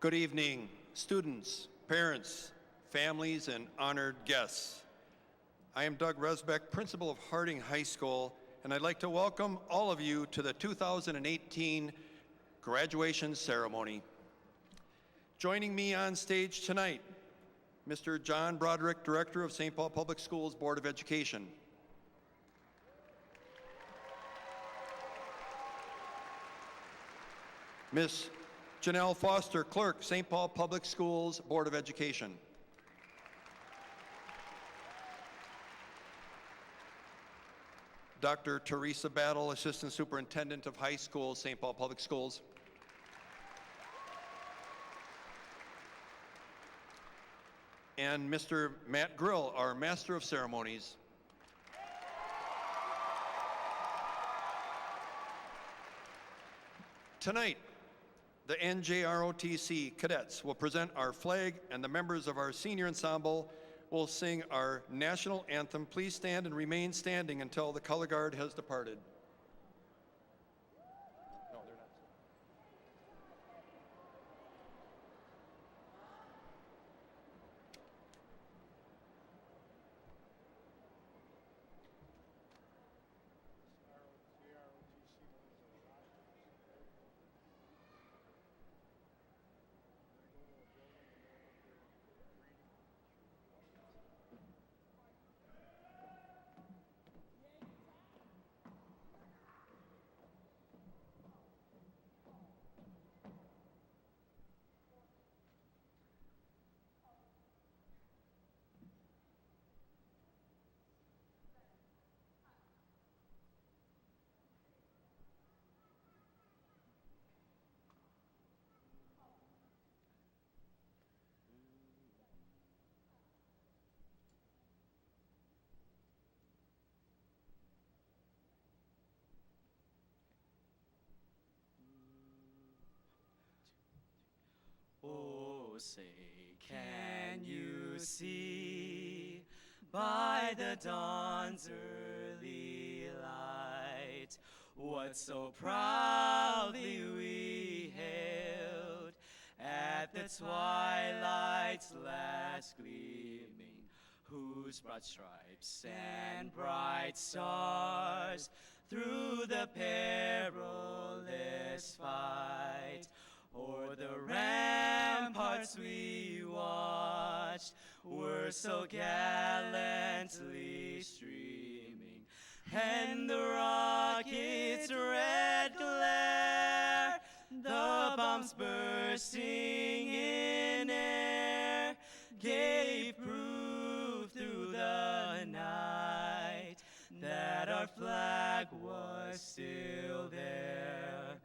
Good evening, students, parents, families, and honored guests. I am Doug Resbeck, principal of Harding High School, and I'd like to welcome all of you to the 2018 graduation ceremony. Joining me on stage tonight, Mr. John Broderick, Director of St. Paul Public Schools Board of Education. Ms. Janelle Foster, Clerk, St. Paul Public Schools Board of Education. Dr. Teresa Battle, Assistant Superintendent of High Schools, St. Paul Public Schools. And Mr. Matt Grill, our Master of Ceremonies. Tonight, the NJROTC cadets will present our flag, and the members of our senior ensemble will sing our national anthem. Please stand and remain standing until the color guard has departed. No, they're not. Oh, say, can you see by the dawn's early light what so proudly we hailed at the twilight's last gleaming, whose broad stripes and bright stars through the perilous fight o'er the ramparts we watched were so gallantly streaming, and the rocket's red glare, the bombs bursting in air, gave proof through the night that our flag was still there.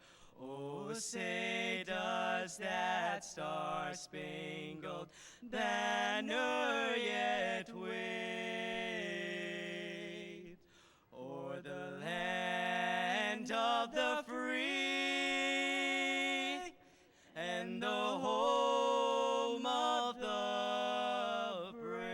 Oh, say does that star-spangled banner yet wave o'er the land of the free and the home of the brave?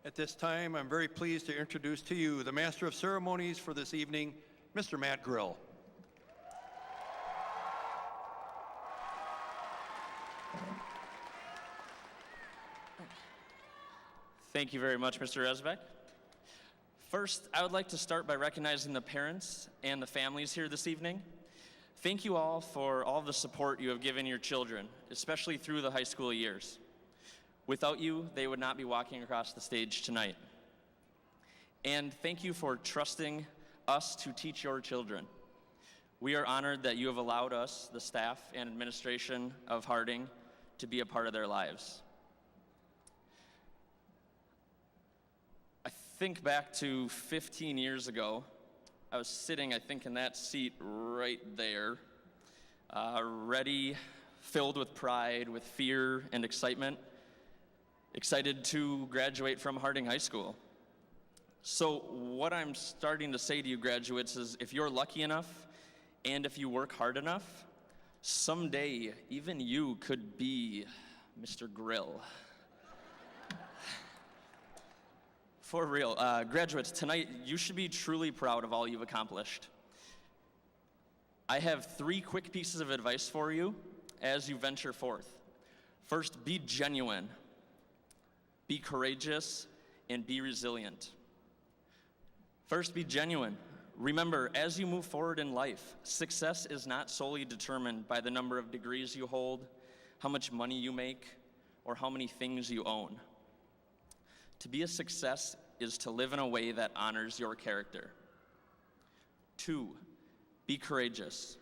At this time, I'm very pleased to introduce to you the Master of Ceremonies for this evening, Mr. Matt Grill. Thank you very much, Mr. Resbeck. First, I would like to start by recognizing the parents and the families here this evening. Thank you all for all the support you have given your children, especially through the high school years. Without you, they would not be walking across the stage tonight. And thank you for trusting us to teach your children. We are honored that you have allowed us, the staff and administration of Harding, to be a part of their lives. I think back to 15 years ago. I was sitting, I think, in that seat right there, ready, filled with pride, with fear and excitement, excited to graduate from Harding High School. So what I'm starting to say to you graduates is, if you're lucky enough and if you work hard enough, someday even you could be Mr. Grill. For real, graduates, tonight you should be truly proud of all you've accomplished. I have 3 quick pieces of advice for you as you venture forth. First, be genuine, be courageous, and be resilient. First, be genuine. Remember, as you move forward in life, success is not solely determined by the number of degrees you hold, how much money you make, or how many things you own. To be a success is to live in a way that honors your character. 2, be courageous.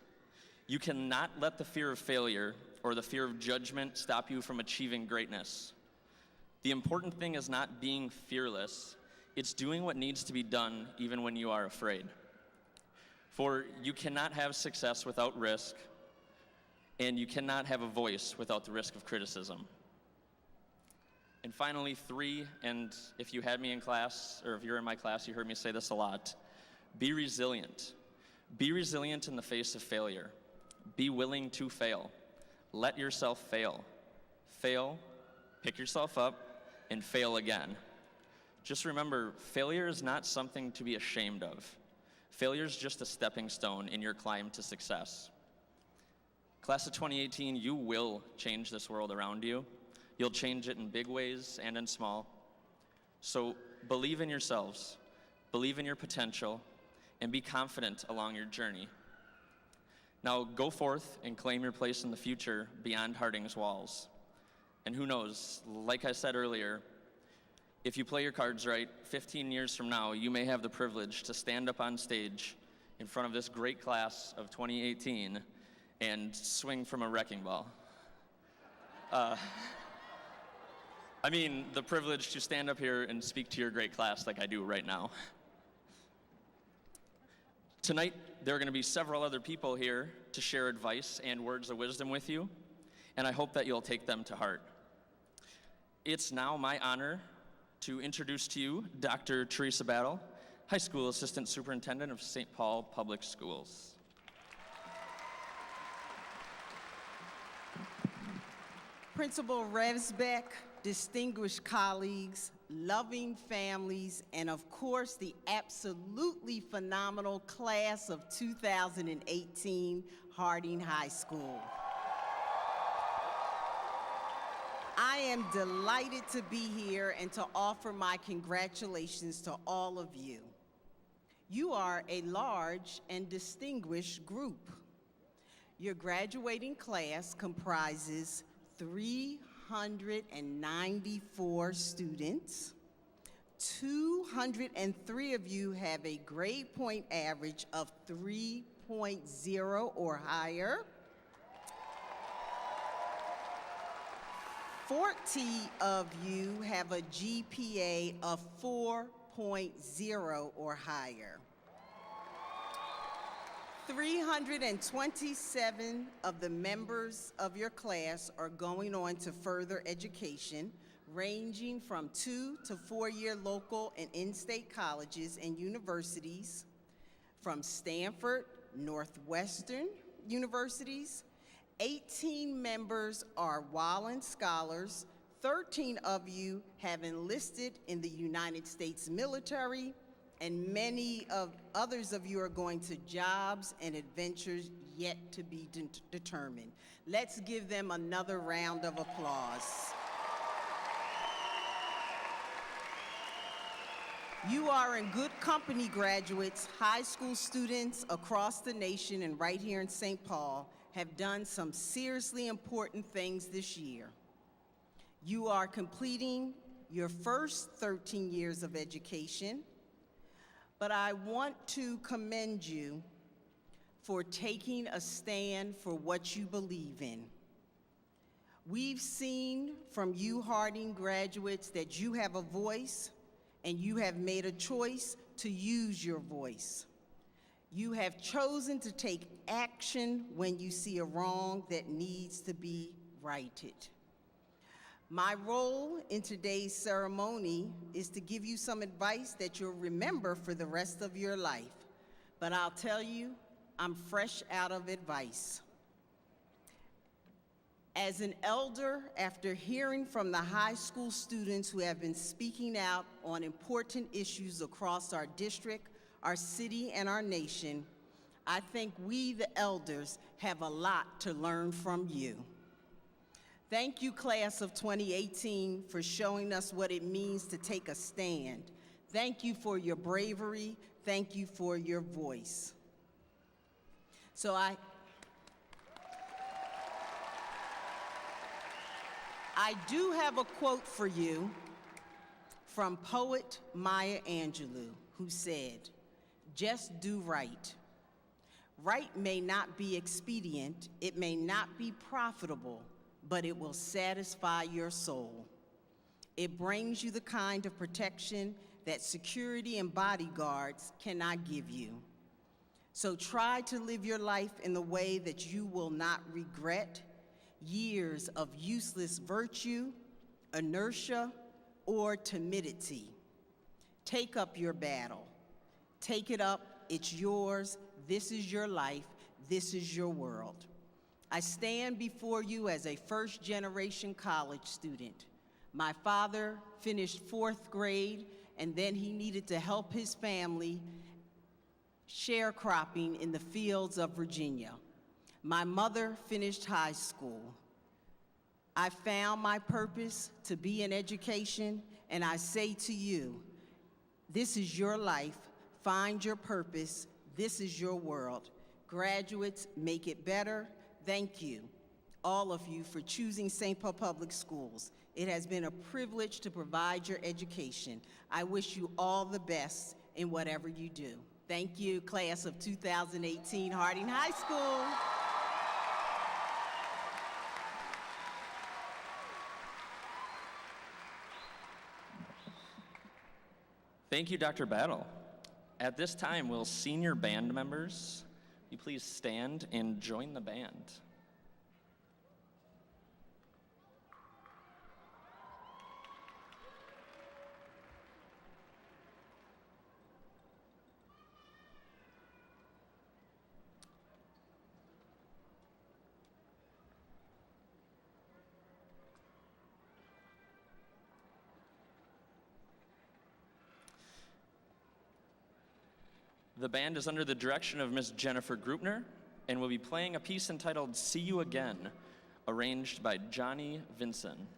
You cannot let the fear of failure or the fear of judgment stop you from achieving greatness. The important thing is not being fearless. It's doing what needs to be done even when you are afraid. For you cannot have success without risk, and you cannot have a voice without the risk of criticism. And finally, 3, and if you had me in class, or if you're in my class, you heard me say this a lot, be resilient. Be resilient in the face of failure. Be willing to fail. Let yourself fail. Fail, pick yourself up, and fail again. Just remember, failure is not something to be ashamed of. Failure is just a stepping stone in your climb to success. Class of 2018, you will change this world around you. You'll change it in big ways and in small. So believe in yourselves, believe in your potential, and be confident along your journey. Now go forth and claim your place in the future beyond Harding's walls. And who knows, like I said earlier, if you play your cards right, 15 years from now, you may have the privilege to stand up on stage in front of this great class of 2018 and swing from a wrecking ball. I mean, the privilege to stand up here and speak to your great class like I do right now. Tonight, there are going to be several other people here to share advice and words of wisdom with you, and I hope that you'll take them to heart. It's now my honor to introduce to you Dr. Teresa Battle, High School Assistant Superintendent of St. Paul Public Schools. Principal Revsbeck, distinguished colleagues, loving families, and of course the absolutely phenomenal class of 2018 Harding High School. I am delighted to be here and to offer my congratulations to all of you. You are a large and distinguished group. Your graduating class comprises 394 students. 203 of you have a grade point average of 3.0 or higher. 40 of you have a GPA of 4.0 or higher. 327 of the members of your class are going on to further education, ranging from 2 to 4-year local and in-state colleges and universities, from Stanford, Northwestern universities. 18 members are Wallen Scholars. 13 of you have enlisted in the United States military, and many of others of you are going to jobs and adventures yet to be determined. Let's give them another round of applause. You are in good company, graduates. High school students across the nation and right here in St. Paul have done some seriously important things this year. You are completing your first 13 years of education. but I want to commend you for taking a stand for what you believe in. We've seen from you Harding graduates that you have a voice and you have made a choice to use your voice. You have chosen to take action when you see a wrong that needs to be righted. My role in today's ceremony is to give you some advice that you'll remember for the rest of your life. But I'll tell you, I'm fresh out of advice. As an elder, after hearing from the high school students who have been speaking out on important issues across our district, our city, and our nation, I think we, the elders, have a lot to learn from you. Thank you, class of 2018, for showing us what it means to take a stand. Thank you for your bravery. Thank you for your voice. So I do have a quote for you from poet Maya Angelou, who said, "Just do right. Right may not be expedient, it may not be profitable, but it will satisfy your soul. It brings you the kind of protection that security and bodyguards cannot give you. So try to live your life in the way that you will not regret years of useless virtue, inertia, or timidity. Take up your battle. Take it up, it's yours, this is your life, this is your world. I stand before you as a first-generation college student. My father finished 4th grade, and then he needed to help his family sharecropping in the fields of Virginia. My mother finished high school. I found my purpose to be in education, and I say to you, this is your life, find your purpose, this is your world. Graduates, make it better. Thank you, all of you, for choosing St. Paul Public Schools. It has been a privilege to provide your education. I wish you all the best in whatever you do. Thank you, class of 2018 Harding High School. Thank you, Dr. Battle. At this time, will senior band members, you please stand and join the band. The band is under the direction of Ms. Jennifer Grupner and will be playing a piece entitled "See You Again," arranged by Johnny Vinson.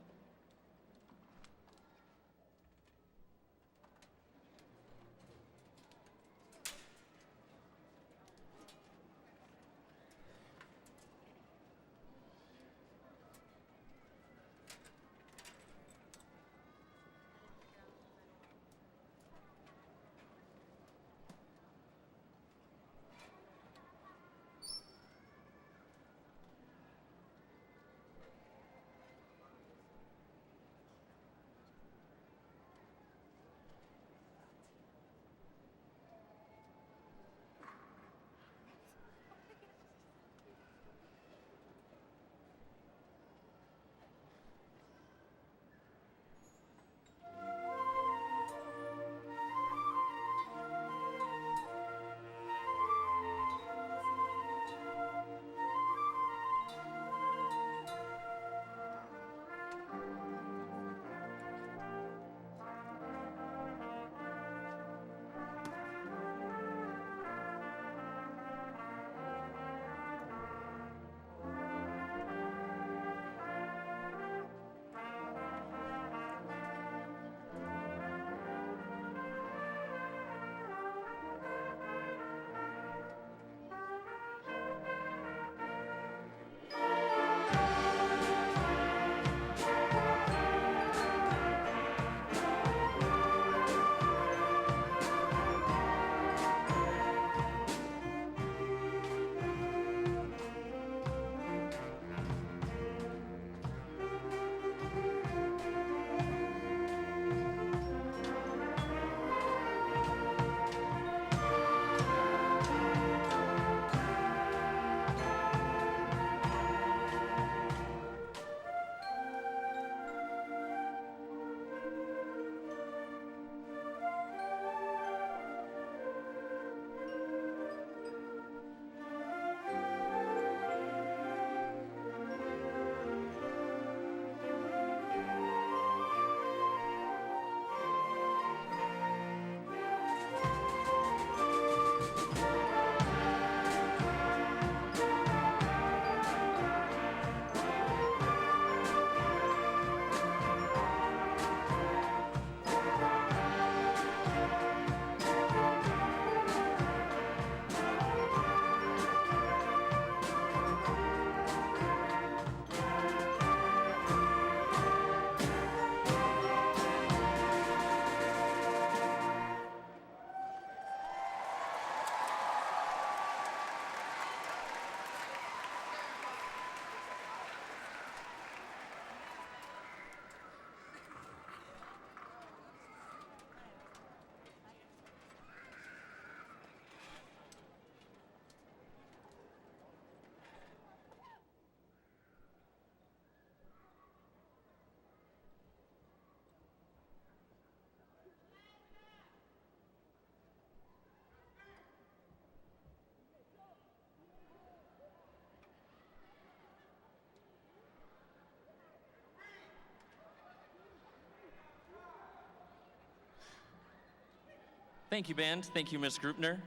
Thank you, band. Thank you, Ms. Grupner.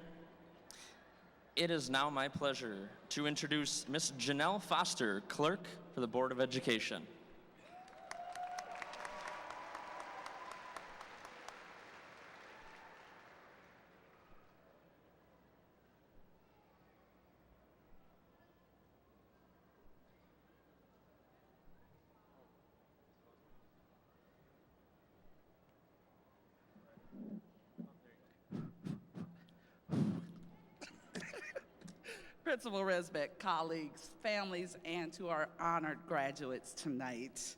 It is now my pleasure to introduce Ms. Janelle Foster, Clerk for the Board of Education. Principal Resbeck, colleagues, families, and to our honored graduates tonight.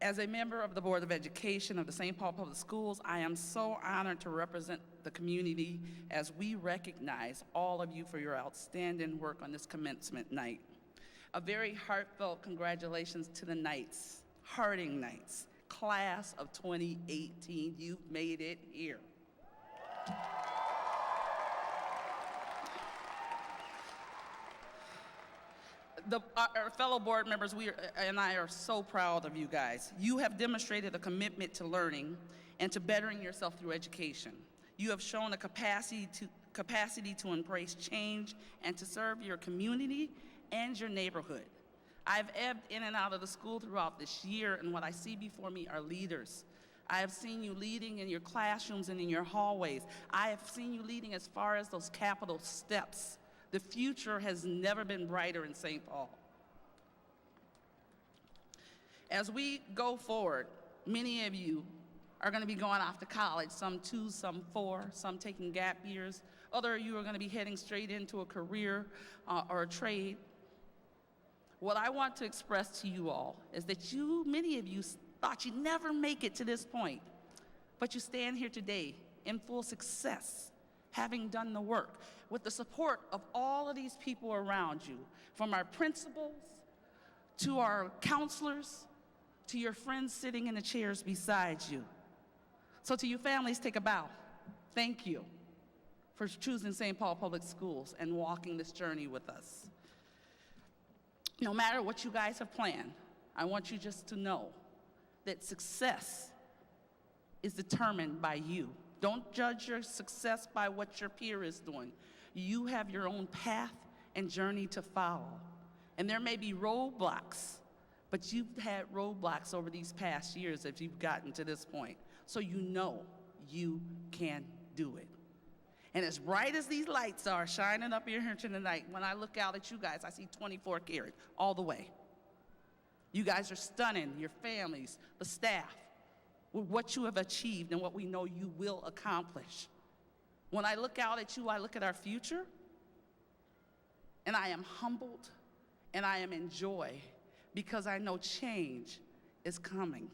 As a member of the Board of Education of the St. Paul Public Schools, I am so honored to represent the community as we recognize all of you for your outstanding work on this commencement night. A very heartfelt congratulations to the Knights, Harding Knights, class of 2018. You've made it here. Our fellow board members, and I are so proud of you guys. You have demonstrated a commitment to learning and to bettering yourself through education. You have shown a capacity to embrace change and to serve your community and your neighborhood. I've ebbed in and out of the school throughout this year, and what I see before me are leaders. I have seen you leading in your classrooms and in your hallways. I have seen you leading as far as those Capitol steps. The future has never been brighter in St. Paul. As we go forward, many of you are going to be going off to college, some 2, some 4, some taking gap years. Other of you are going to be heading straight into a career or a trade. What I want to express to you all is that many of you thought you'd never make it to this point, but you stand here today in full success, having done the work, with the support of all of these people around you, from our principals, to our counselors, to your friends sitting in the chairs beside you. So to you families, take a bow. Thank you for choosing St. Paul Public Schools and walking this journey with us. No matter what you guys have planned, I want you just to know that success is determined by you. Don't judge your success by what your peer is doing. You have your own path and journey to follow. And there may be roadblocks, but you've had roadblocks over these past years if you've gotten to this point. So you know you can do it. And as bright as these lights are shining up here tonight, when I look out at you guys, I see 24 karat all the way. You guys are stunning, your families, the staff, with what you have achieved and what we know you will accomplish. When I look out at you, I look at our future, and I am humbled, and I am in joy, because I know change is coming.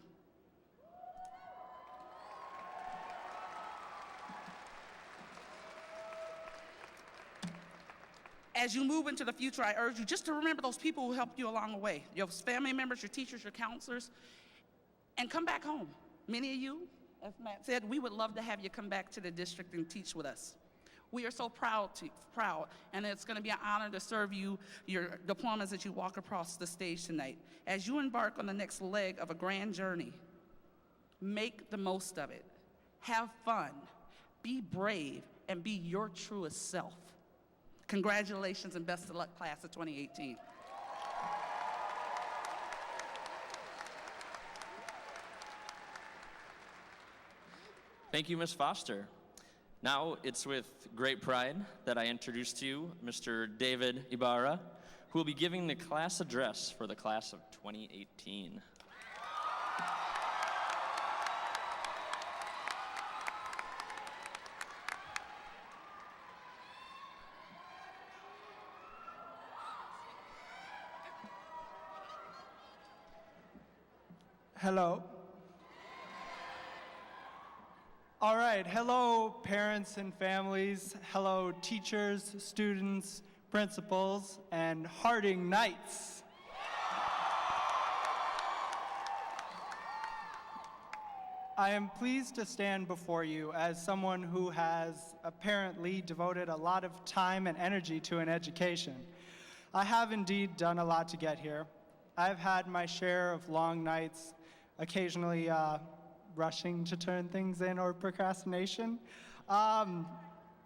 As you move into the future, I urge you just to remember those people who helped you along the way, your family members, your teachers, your counselors, and come back home. Many of you, as Matt said, we would love to have you come back to the district and teach with us. We are so proud, and it's going to be an honor to serve you your diplomas as you walk across the stage tonight. As you embark on the next leg of a grand journey, make the most of it. Have fun, be brave, and be your truest self. Congratulations and best of luck, class of 2018. Thank you, Ms. Foster. Now it's with great pride that I introduce to you Mr. David Ibarra, who will be giving the class address for the class of 2018. Hello. All right, hello parents and families, hello teachers, students, principals, and Harding Knights. I am pleased to stand before you as someone who has apparently devoted a lot of time and energy to an education. I have indeed done a lot to get here. I've had my share of long nights, occasionally rushing to turn things in or procrastination. I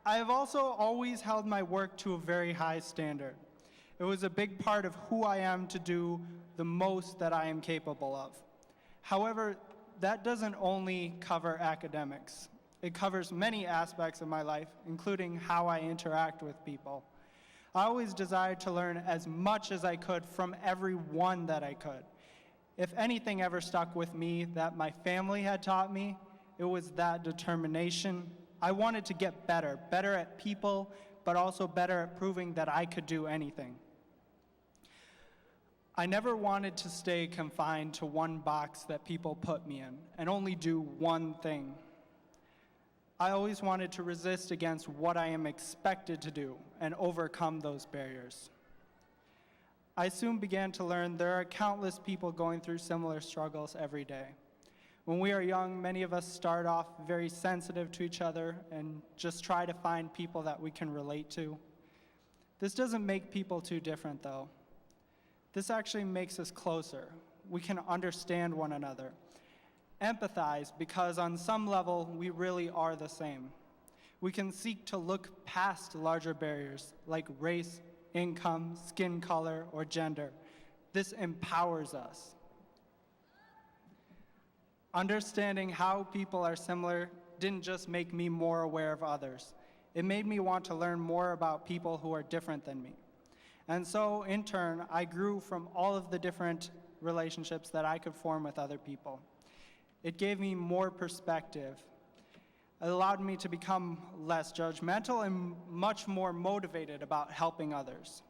have also always held my work to a very high standard. It was a big part of who I am to do the most that I am capable of. However, that doesn't only cover academics. It covers many aspects of my life, including how I interact with people. I always desired to learn as much as I could from everyone that I could. If anything ever stuck with me that my family had taught me, it was that determination. I wanted to get better at people, but also better at proving that I could do anything. I never wanted to stay confined to one box that people put me in and only do one thing. I always wanted to resist against what I am expected to do and overcome those barriers. I soon began to learn there are countless people going through similar struggles every day. When we are young, many of us start off very sensitive to each other and just try to find people that we can relate to. This doesn't make people too different, though. This actually makes us closer. We can understand one another, empathize, because on some level, we really are the same. We can seek to look past larger barriers like race, income, skin color, or gender. This empowers us. Understanding how people are similar didn't just make me more aware of others. It made me want to learn more about people who are different than me. And so, in turn, I grew from all of the different relationships that I could form with other people. It gave me more perspective. It allowed me to become less judgmental and much more motivated about helping others.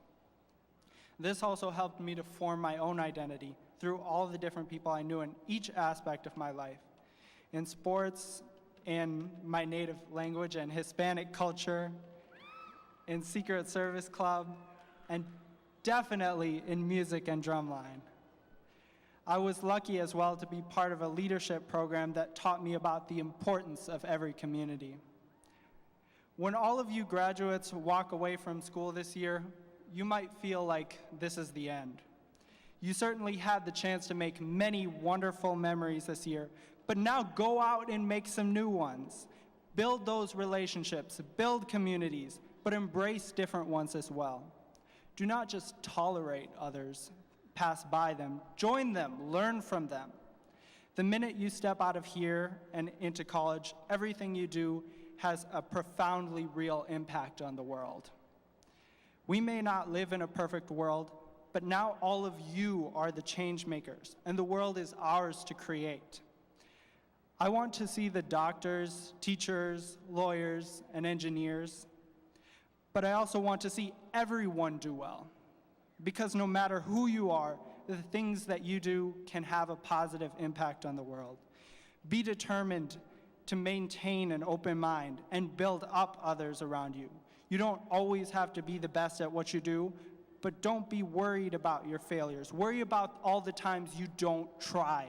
This also helped me to form my own identity through all the different people I knew in each aspect of my life. In sports, in my native language and Hispanic culture, in Secret Service Club, and definitely in music and drumline. I was lucky as well to be part of a leadership program that taught me about the importance of every community. When all of you graduates walk away from school this year, you might feel like this is the end. You certainly had the chance to make many wonderful memories this year, but now go out and make some new ones. Build those relationships, build communities, but embrace different ones as well. Do not just tolerate others, pass by them, join them, learn from them. The minute you step out of here and into college, everything you do has a profoundly real impact on the world. We may not live in a perfect world, but now all of you are the change makers, and the world is ours to create. I want to see the doctors, teachers, lawyers, and engineers, but I also want to see everyone do well, because no matter who you are, the things that you do can have a positive impact on the world. Be determined to maintain an open mind and build up others around you. You don't always have to be the best at what you do, but don't be worried about your failures. Worry about all the times you don't try.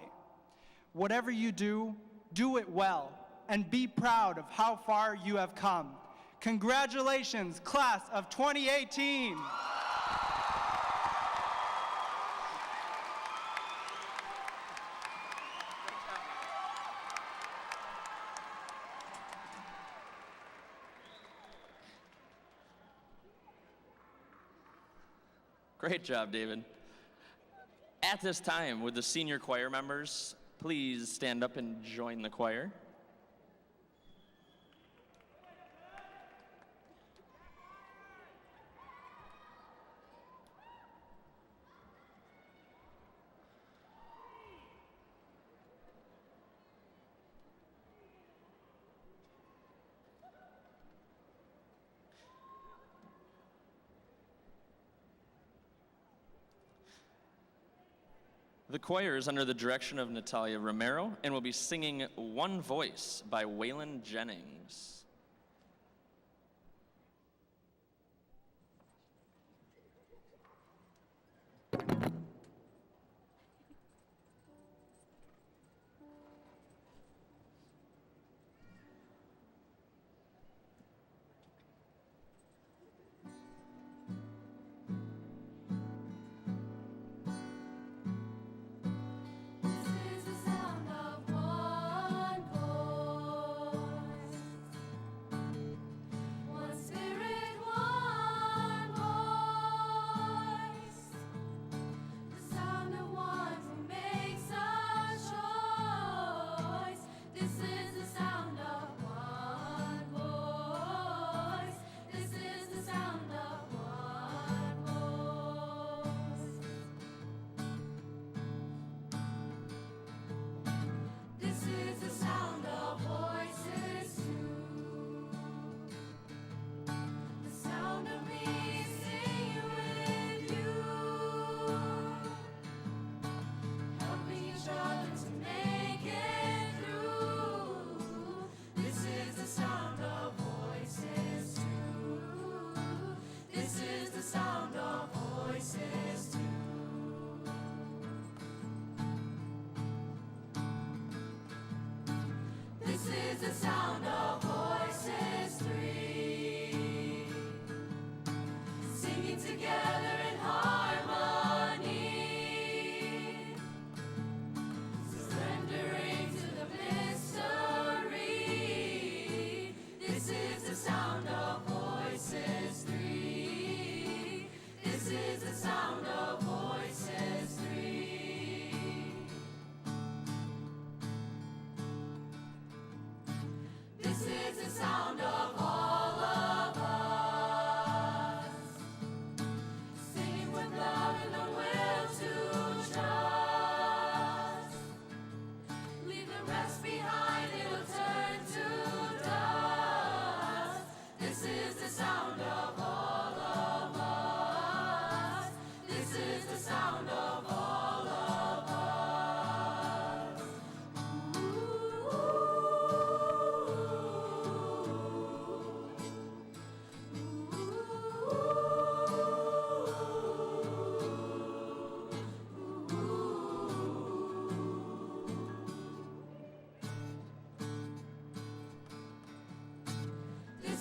Whatever you do, do it well, and be proud of how far you have come. Congratulations, class of 2018. Great job, David. At this time, would the senior choir members please stand up and join the choir? The choir is under the direction of Natalia Romero and will be singing One Voice by Waylon Jennings. This is the sound of one voice.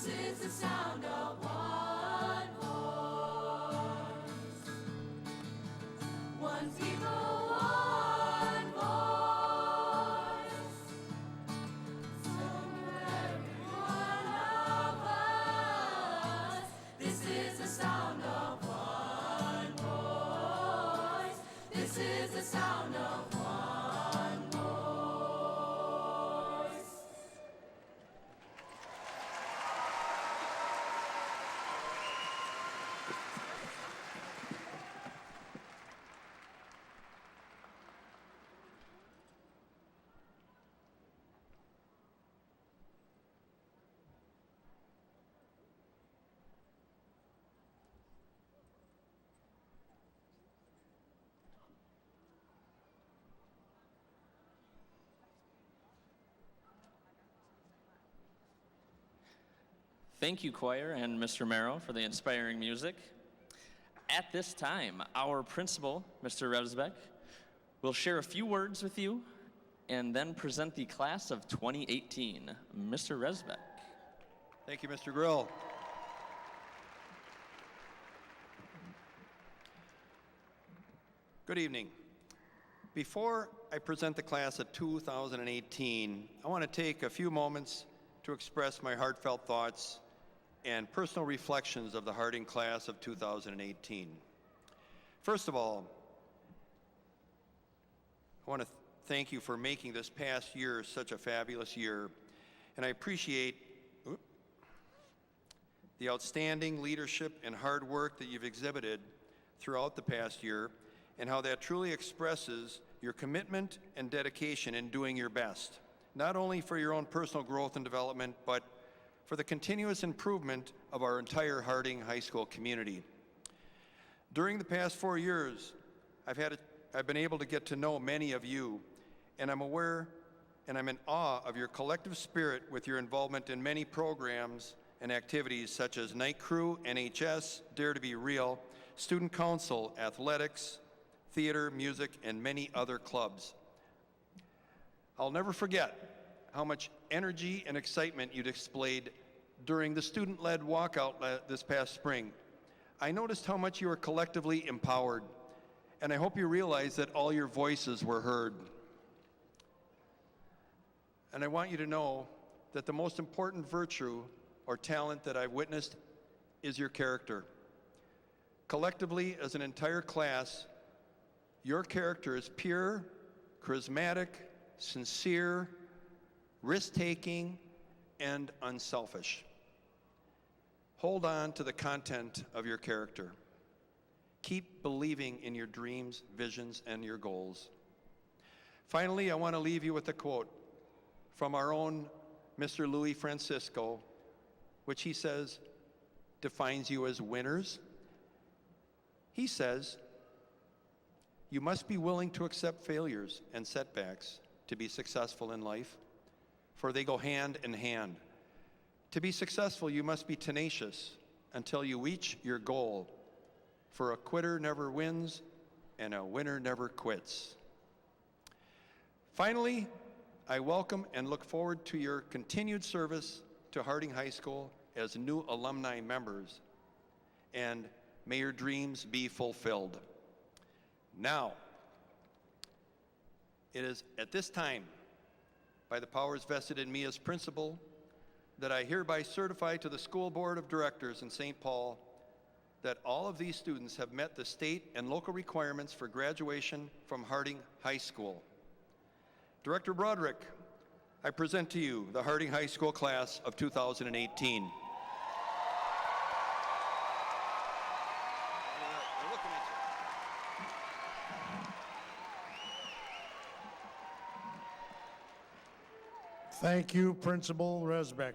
This is the sound of one voice. One people, one voice. So every one of us. This is the sound of one voice. This is the sound of one voice. Thank you, choir, and Mr. Merrow for the inspiring music. At this time, our principal, Mr. Revsbeck, will share a few words with you and then present the class of 2018. Mr. Revsbeck. Thank you, Mr. Grill. Good evening. Before I present the class of 2018, I want to take a few moments to express my heartfelt thoughts and personal reflections of the Harding class of 2018. First of all, I want to thank you for making this past year such a fabulous year, and I appreciate the outstanding leadership and hard work that you've exhibited throughout the past year, and how that truly expresses your commitment and dedication in doing your best, not only for your own personal growth and development, but for the continuous improvement of our entire Harding High School community. During the past 4 years, I've been able to get to know many of you, and I'm aware and I'm in awe of your collective spirit with your involvement in many programs and activities such as Night Crew, NHS, Dare to Be Real, Student Council, athletics, theater, music, and many other clubs. I'll never forget how much energy and excitement you displayed during the student-led walkout this past spring. I noticed how much you were collectively empowered, and I hope you realize that all your voices were heard. And I want you to know that the most important virtue or talent that I've witnessed is your character. Collectively, as an entire class, your character is pure, charismatic, sincere, risk-taking, and unselfish. Hold on to the content of your character. Keep believing in your dreams, visions, and your goals. Finally, I want to leave you with a quote from our own Mr. Louis Francisco, which he says defines you as winners. He says, "You must be willing to accept failures and setbacks to be successful in life, for they go hand in hand. To be successful, you must be tenacious until you reach your goal, for a quitter never wins and a winner never quits." Finally, I welcome and look forward to your continued service to Harding High School as new alumni members, and may your dreams be fulfilled. Now, it is at this time, by the powers vested in me as principal, that I hereby certify to the School Board of Directors in St. Paul that all of these students have met the state and local requirements for graduation from Harding High School. Director Broderick, I present to you the Harding High School class of 2018. Thank you, Principal Resbeck.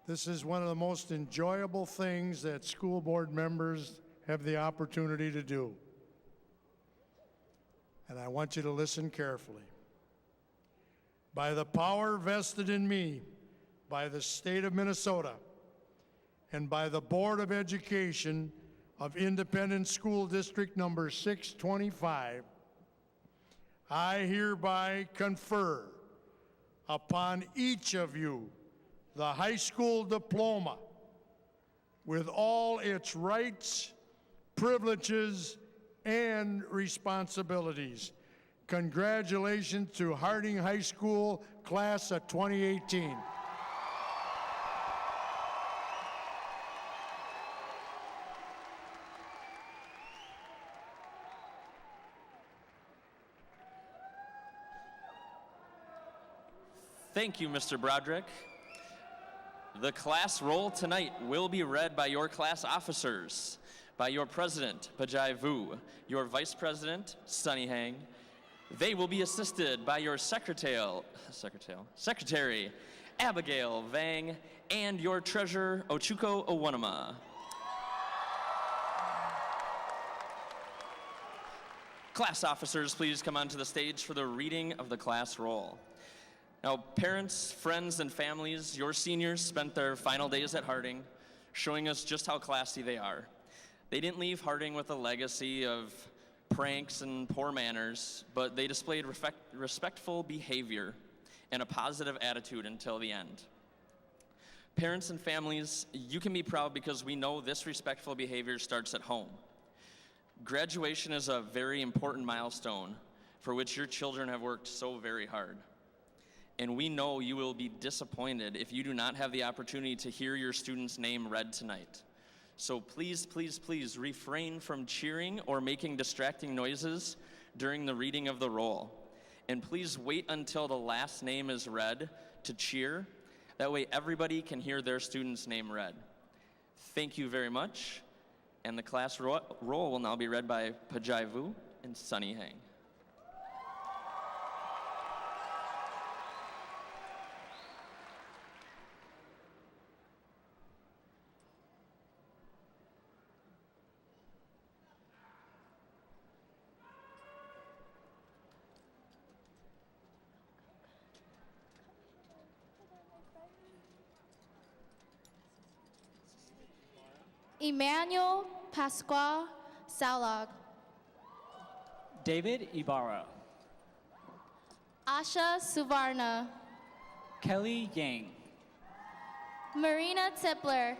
This is one of the most enjoyable things that school board members have the opportunity to do. And I want you to listen carefully. By the power vested in me by the state of Minnesota and by the Board of Education of Independent School District number 625, I hereby confer upon each of you the high school diploma with all its rights, privileges, and responsibilities. Congratulations to Harding High School class of 2018. Thank you, Mr. Broderick. The class roll tonight will be read by your class officers, by your president, Pajai Vu, your vice president, Sunny Hang. They will be assisted by your secretary, Abigail Vang, and your treasurer, Ochuko Owanama. Class officers, please come onto the stage for the reading of the class roll. Now, parents, friends, and families, your seniors spent their final days at Harding showing us just how classy they are. They didn't leave Harding with a legacy of pranks and poor manners, but they displayed respectful behavior and a positive attitude until the end. Parents and families, you can be proud because we know this respectful behavior starts at home. Graduation is a very important milestone for which your children have worked so very hard. And we know you will be disappointed if you do not have the opportunity to hear your student's name read tonight. So please, please, please refrain from cheering or making distracting noises during the reading of the roll. And please wait until the last name is read to cheer. That way everybody can hear their student's name read. Thank you very much. And the class roll will now be read by Pajai Vu and Sunny Hang. Emmanuel Pasqua Salag. David Ibarra. Asha Suvarna. Kelly Yang. Marina Tipler.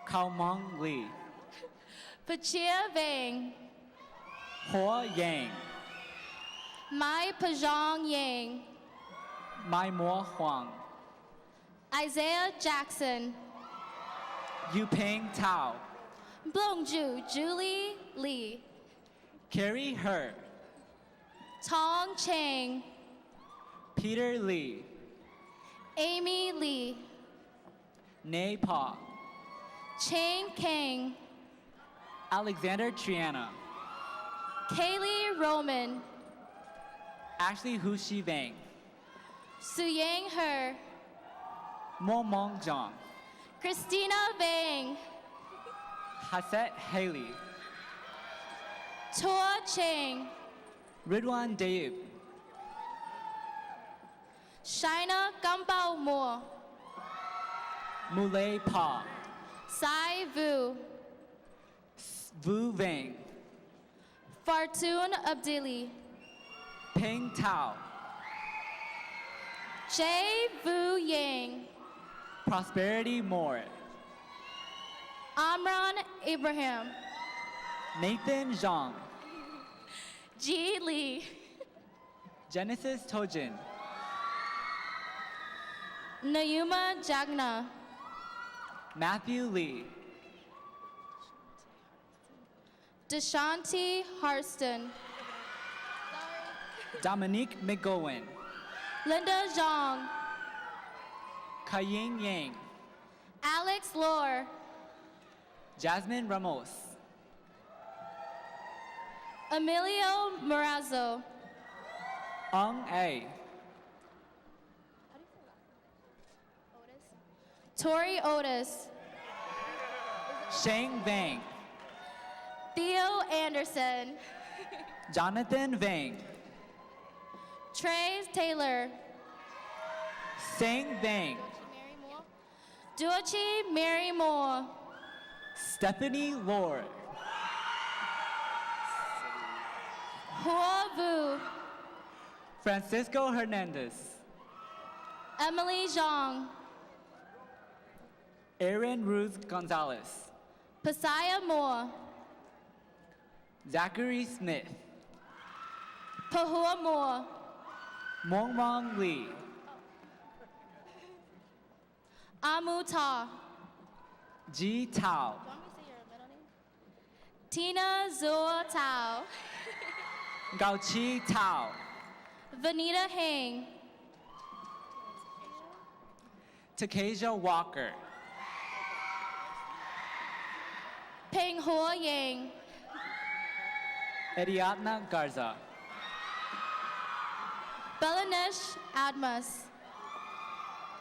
Kaomong Lee. Pachia Vang. Hoa Yang. Mai Pajong Yang. Mai Mo Huang. Isaiah Jackson. Yupeng Tao. Blongju Julie Lee. Carrie He. Tong Chang. Peter Lee. Amy Lee. Nay Pa. Chang Kang. Alexander Triana. Kaylee Roman. Ashley Hu Shi Vang. Suyang Her. Mo Mong Zhang. Christina Vang. Haset Haley. Tua Chang. Ridwan Daib. Shaina Gambao Mo. Mulay Pa. Sai Vu. Vu Vang. Fartun Abdili. Peng Tao. Jay Vu Yang. Prosperity Moore. Amran Abraham. Nathan Zhang. Ji Lee. Genesis Tojin. Nayuma Jagna. Matthew Lee. Deshanti Harston. Dominique McGowan. Linda Zhang. Kaying Yang. Alex Lore. Jasmine Ramos. Emilio Morazzo. Ung A. Tori Otis. Shang Vang. Theo Anderson. Jonathan Vang. Trey Taylor. Sang Vang. Duochi Mary Moore. Stephanie Lord. Hua Vu. Francisco Hernandez. Emily Zhang. Aaron Ruth Gonzalez. Pasiah Moore. Zachary Smith. Pahua Moore. Mong Lee. Amu Ta. Ji Tao. Tina Zua Tao. Gao Chi Tao. Vanita Heng. Takasia Walker. Peng Hua Yang. Ariadna Garza. Belanesh Admas.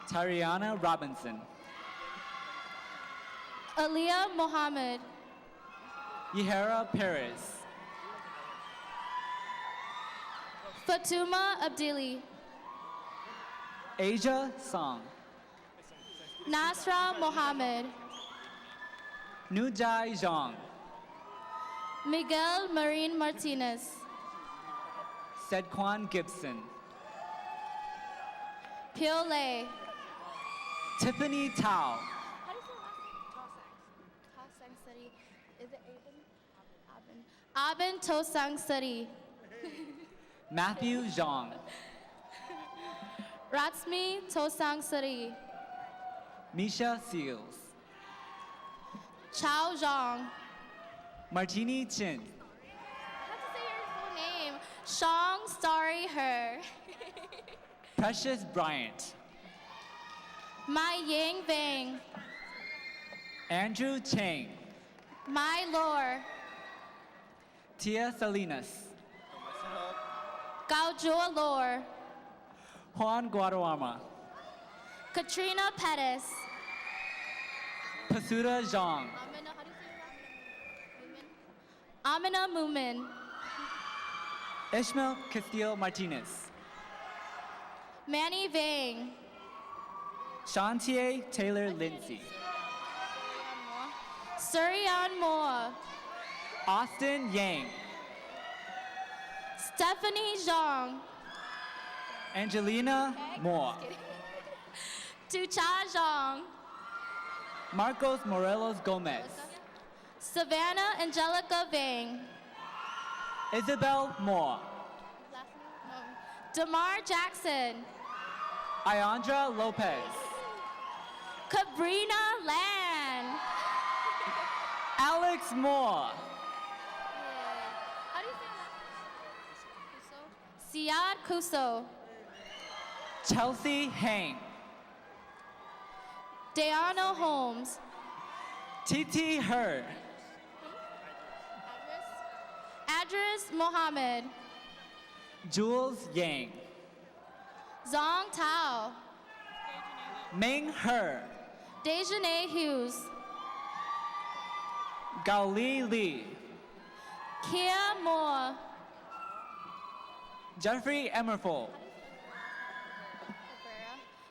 Tariana Robinson. Aliyah Mohammed. Yehara Perez. Fatuma Abdili. Asia Song. Nasra Mohammed. Nujai Zhang. Miguel Marin Martinez. Sedquan Gibson. Pio Lei. Tiffany Tao. How do you say last name? Tosang Sari. Is it Aben? Aben Tosang Sari. Matthew Zhang. Ratsmi Tosang Sari. Misha Seals. Chao Zhang. Martini Chin. I have to say your full name. Shang Starry Her. Precious Bryant. Mai Yang Bang. Andrew Chang. Mai Lor. Tia Salinas. Gao Jua Lor. Juan Guadarrama. Katrina Pettis. Pasuda Zhang. Amina, how do you say your last name? Amina Mumin. Ishmael Castillo Martinez. Manny Vang. Shantier Taylor Lindsay. Suryan Moore. Austin Yang. Stephanie Zhang. Angelina Moore. Tucha Zhang. Marcos Morelos Gomez. Savannah Angelica Vang. Isabel Moore. Damar Jackson. Ayandra Lopez. Cabrina Land. Alex Moore. How do you say that? Siad Kuso. Chelsea Hang. Deanna Holmes. Titi Her. Adris Mohammed. Jules Yang. Zong Tao. Ming Her. Dejanay Hughes. Gao Li Li. Kia Moore. Jeffrey Emerful.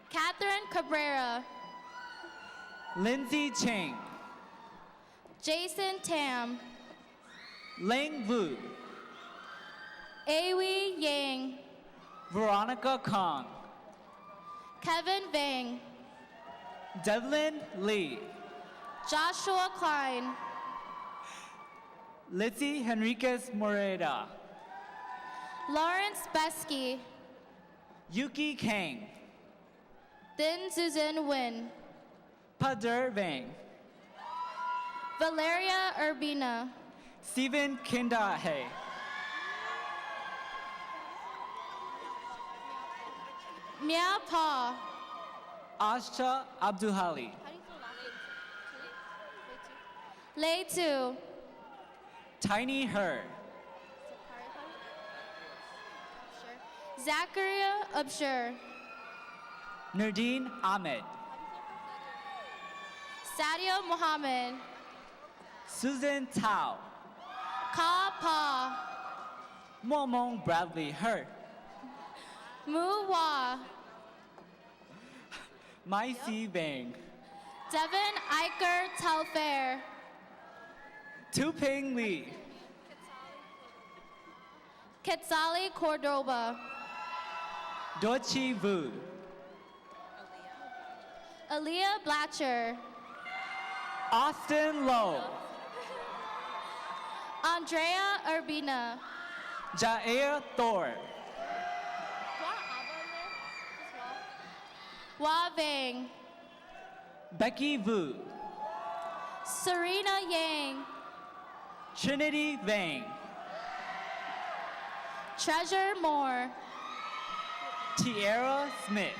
Catherine Cabrera. Lindsay Cheng. Jason Tam. Ling Vu. Awi Yang. Veronica Kong. Kevin Vang. Devlin Lee. Joshua Klein. Lizzie Henriquez Moreda. Lawrence Besky. Yuki Kang. Thin Susan Nguyen. Pader Vang. Valeria Urbina. Stephen Kindahe. Mia Pa. Asha Abduhali. Lei Tu. Tiny Her. Zachariah Upshur. Nardine Ahmed. Sadio Mohammed. Susan Tao. Ka Pa. Momong Bradley Her. Mu Wa. Mai Si Bang. Devin Iker Telfair. Tuping Lee. Quetzali Cordoba. Dochi Vu. Aaliyah Blatcher. Austin Lowe. Andrea Urbina. Jair Thor. Hua Vang. Becky Vu. Serena Yang. Trinity Vang. Treasure Moore. Tiara Smith.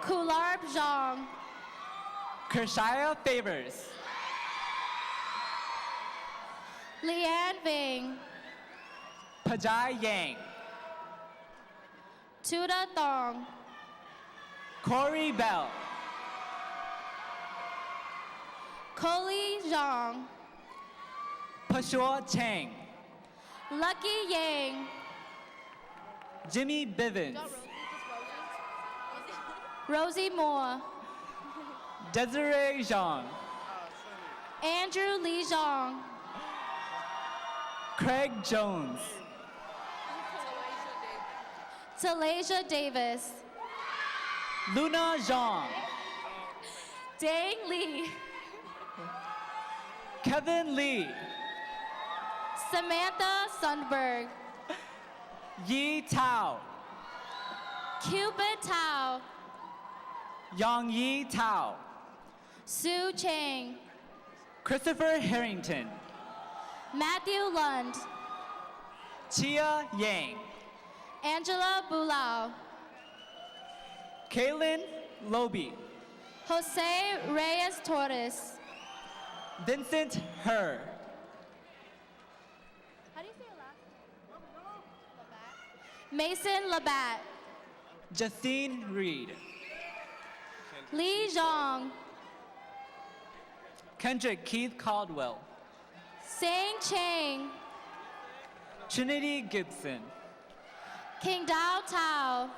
Kularb Zhang. Kershia Favors. Leanne Vang. Pajai Yang. Tuda Thong. Corey Bell. Koli Zhang. Pashua Chang. Lucky Yang. Jimmy Bivens. Rosie Moore. Desiree Zhang. Andrew Lee Zhang. Craig Jones. Talasia Davis. Luna Zhang. Dang Lee. Kevin Lee. Samantha Sundberg. Yi Tao. Cupid Tao. Yang Yi Tao. Sue Chang. Christopher Harrington. Matthew Lund. Chia Yang. Angela Bulao. Kaylin Lobi. Jose Reyes Torres. Vincent Her. How do you say your last name? Mason Labatt. Justine Reed. Lee Zhang. Kendrick Keith Caldwell. Sang Chang. Trinity Gibson. King Dao Tao.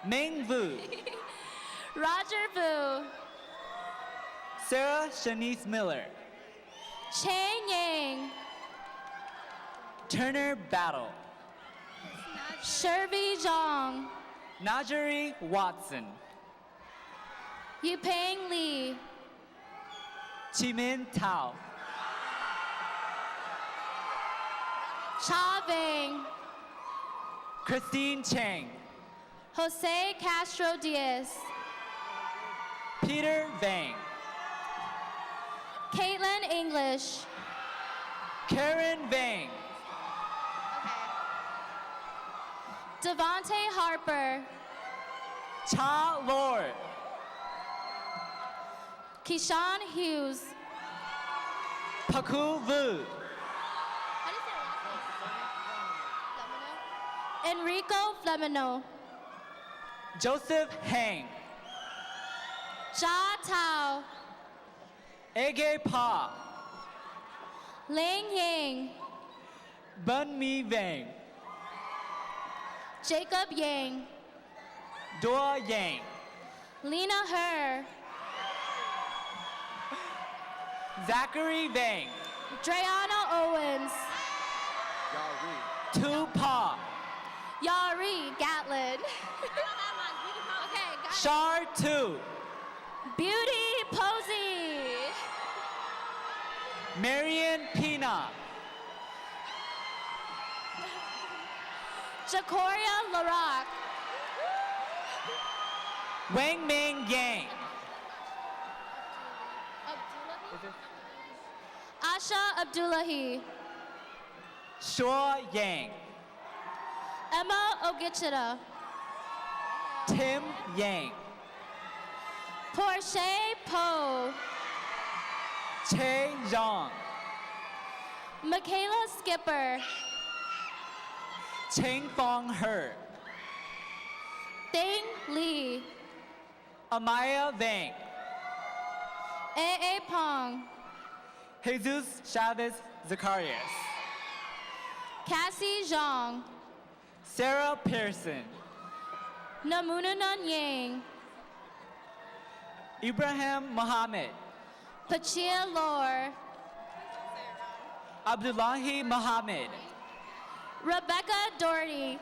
Meng Vu. Roger Vu. Sarah Shanice Miller. Chang Yang. Turner Battle. Sherby Zhang. Najari Watson. Yupeng Lee. Chimin Tao. Cha Vang. Christine Chang. Jose Castro Diaz. Peter Vang. Caitlin English. Karen Vang. Devontae Harper. Cha Lord. Keyshawn Hughes. Paku Vu. Enrico Flemino. Joseph Hang. Jia Tao. Ege Pa. Ling Yang. Bun Mi Vang. Jacob Yang. Dua Yang. Lena Her. Zachary Vang. Dreana Owens. Tupac. Yari Gatlin. Okay, got it. Shar Tu. Beauty Posey. Marion Pina. Jacoria Larock. Wang Ming Yang. Asha Abdullahi. Shua Yang. Emma Ogichita. Tim Yang. Portia Poe. Che Zhang. Michaela Skipper. Cheng Fong Her. Thing Lee. Amaya Vang. A.A. Pong. Jesus Chavez Zacarias. Cassie Zhang. Sarah Pearson. Namunanan Yang. Ibrahim Mohammed. Pachia Lore. Abdullahi Mohammed. Rebecca Doherty.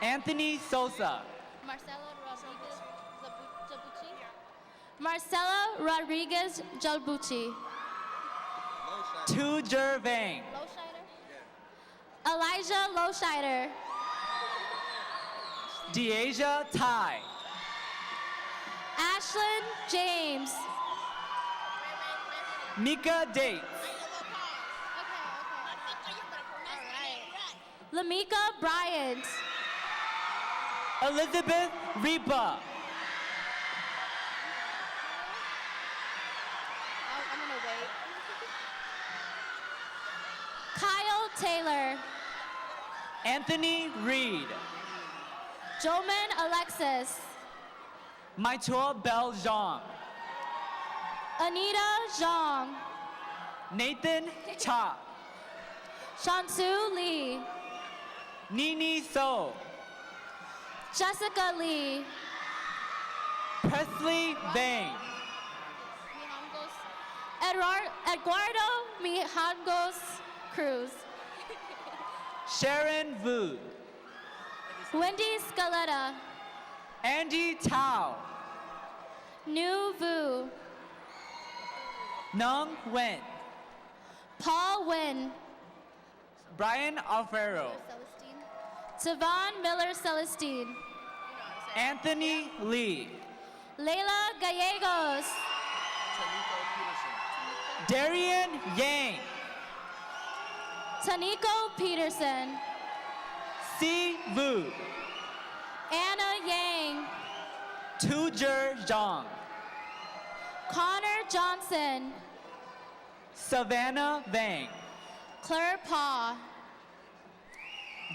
Anthony Sosa. Marcelo Rodriguez Marcela Rodriguez Jalbuchi. Tu Vang. Elijah Lowscheider. Deasia Tai. Ashlyn James. Mika Dates. Lamika Bryant. Elizabeth Ripa. I'm gonna wait. Kyle Taylor. Anthony Reed. Joman Alexis. Maitua Bell Zhang. Anita Zhang. Nathan Cha. Shansu Lee. Nini So. Jessica Lee. Presley Vang. Eduardo Mijangos Cruz. Sharon Vu. Wendy Scaletta. Andy Tao. Nu Vu. Nung Wen. Paul Wynn. Brian Alfaro. Tavon Miller Celestine. Anthony Lee. Layla Gallegos. Darian Yang. Taniko Peterson. Si Vu. Anna Yang. Tujer Zhang. Connor Johnson. Savannah Vang. Claire Paw.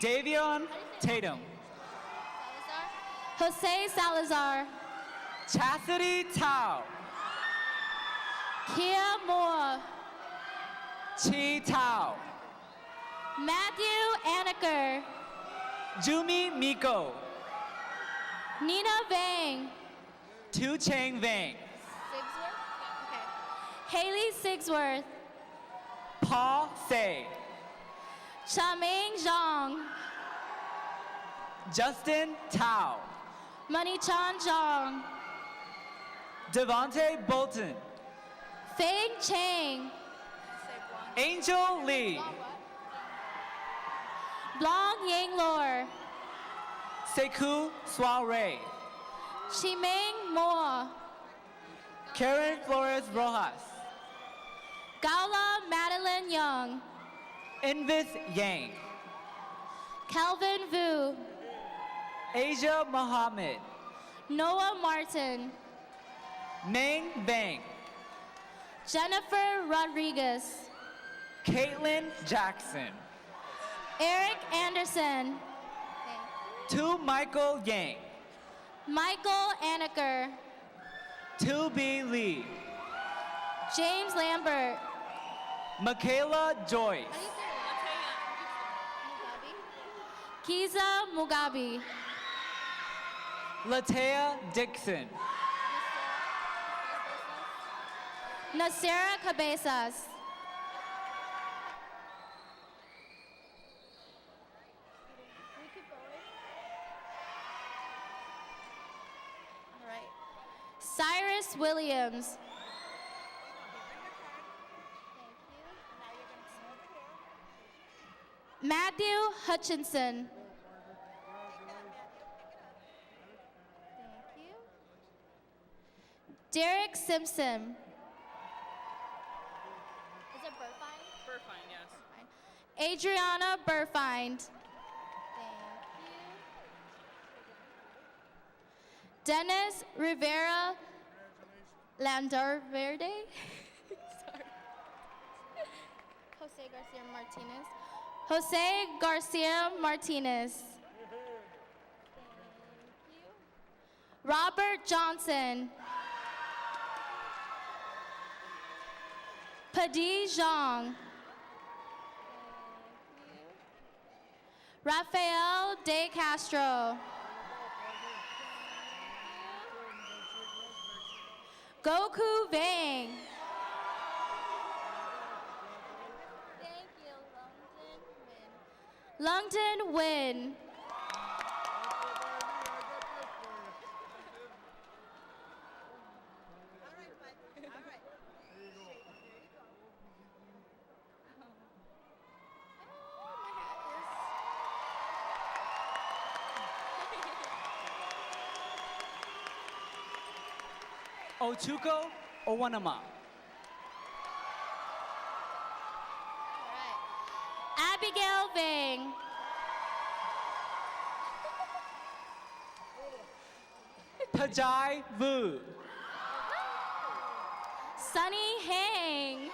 Davion Tatum. Jose Salazar. Chastity Tao. Kia Moore. Chi Tao. Matthew Anaker. Jumi Miko. Nina Vang. Tu Chang Vang. Haley Sigsworth. Paul Say. Chaming Zhang. Justin Tao. Manichan Zhang. Devontae Bolton. Feng Chang. Angel Lee. Blong Yang Lor. Sekou Soiree. Chimeng Moore. Karen Flores Rojas. Gaula Madeline Young. Invis Yang. Calvin Vu. Asia Mohammed. Noah Martin. Meng Vang. Jennifer Rodriguez. Caitlin Jackson. Eric Anderson. Tu Michael Yang. Michael Anaker. Tu B Lee. James Lambert. Michaela Joyce. Kiza Mugabe. Latea Dixon. Nasira Cabezas. All right. Cyrus Williams. Matthew Hutchinson. Thank you. Derek Simpson. Is it Burfine? Burfine, yes. Adriana Burfind. Thank you. Dennis Rivera Landarverde. Sorry. Jose Garcia Martinez. Jose Garcia Martinez. Thank you. Robert Johnson. Padi Zhang. Rafael De Castro. Goku Vang. Thank you, Lungton Win. Otuko Owanama. Abigail Vang. Tajai Vu. Sunny Hang.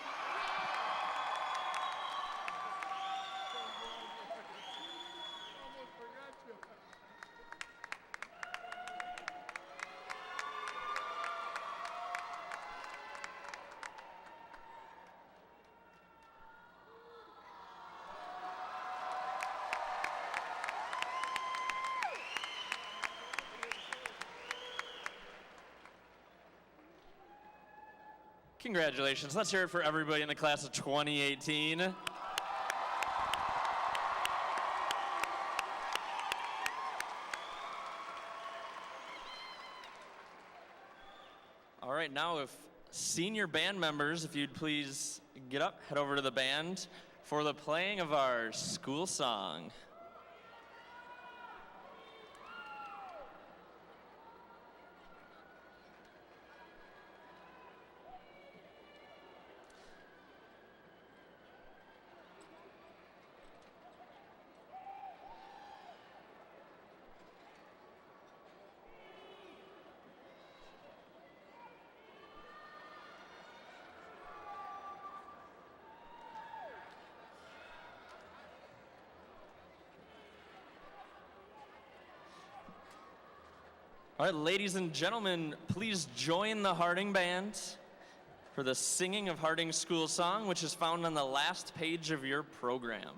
Congratulations. Let's hear it for everybody in the class of 2018. All right, now if senior band members, if you'd please get up, head over to the band for the playing of our school song. All right, ladies and gentlemen, please join the Harding Band for the singing of Harding's school song, which is found on the last page of your program.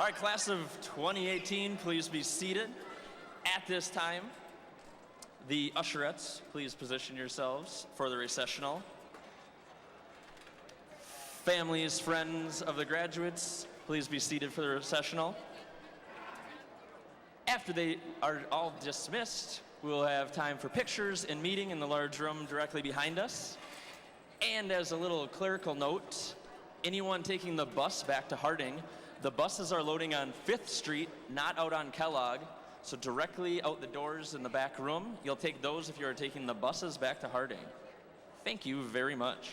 All right, class of 2018, please be seated. At this time, the usherettes, please position yourselves for the recessional. Families, friends of the graduates, please be seated for the recessional. After they are all dismissed, we'll have time for pictures and meeting in the large room directly behind us. And as a little clerical note, anyone taking the bus back to Harding, the buses are loading on 5th Street, not out on Kellogg, so directly out the doors in the back room. You'll take those if you are taking the buses back to Harding. Thank you very much.